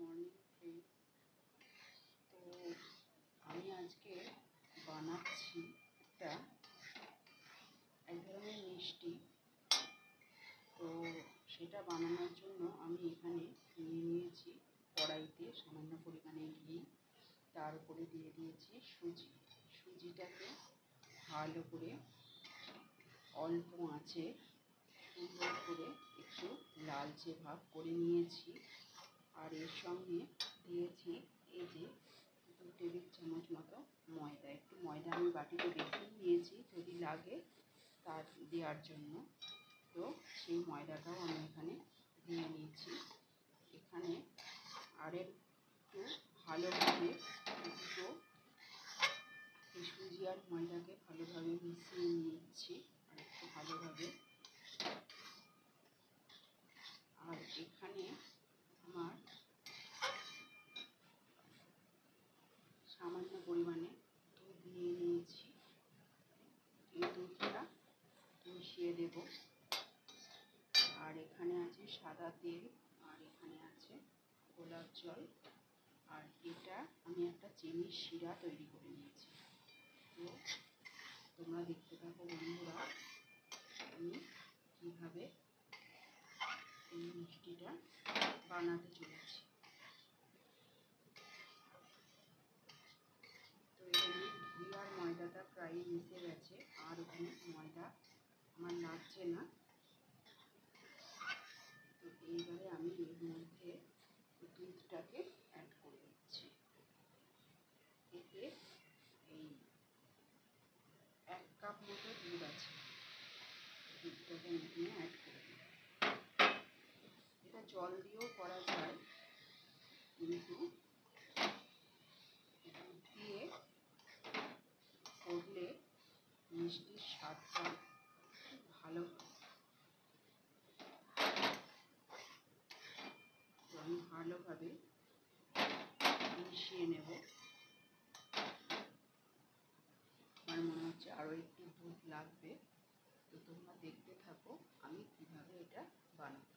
Morning friends. তো আমি আজকে বানাচ্ছি এক ধরনের মিষ্টি। তো সেটা বানানোর জন্য আমি এখানে নিয়ে নিয়েছি কড়াইতে সামান্য পরিমাণে ঘি, তার উপরে দিয়ে দিয়েছি সুজিটাকে ভালো করে অল্প আঁচে সুন্দর করে একটু লালচে ভাব করে নিয়েছি। আর এর সঙ্গে দিয়েছি এই যে 2 টেবিল চামচ মতো ময়দা। একটু ময়দা আমি বাটিতে বেশি নিয়েছি যদি লাগে তার দেওয়ার জন্য। তো সেই ময়দাটাও আমি এখানে দিয়ে নিয়েছি। এখানে আর একটু ভালোভাবে দুটো সুজি আর ময়দাকে ভালোভাবে মিশিয়ে নিচ্ছি আর একটু ভালোভাবে। আর এখানে আমার সামান্য পরিমাণে দুধ নিয়ে নিয়েছি। এই দুধটা মিশিয়ে দেব। আর এখানে আছে সাদা তেল, আর এখানে আছে গোলাপ জল, আর এটা আমি একটা চিনির শিরা তৈরি করে নিয়েছি। তো তোমরা দেখতে থাকো বন্ধুরা, আমি কীভাবে এই মিষ্টিটা বানাতে চলেছি। তো এখানে ঘি আর ময়দাটা প্রায় মিশে গেছে, আর ওখানে ময়দা আমার লাগছে না। তো এইবারে আমি এর মধ্যে দুধটাকে অ্যাড করে দিচ্ছি। এতে এই 1 কাপ মতো দুধ আছে, দুধটাকে এখানে অ্যাড করে দিই। এটা জল দিয়েও করা যায়, কিন্তু দুধ দিয়ে করলে মিষ্টির স্বাদটা খুব ভালো হয়। তো আমি ভালোভাবে মিশিয়ে নেব। আমার মনে হচ্ছে আরও একটু দুধ লাগবে। তো তোমরা দেখতে থাকো আমি কীভাবে এটা বানাচ্ছি।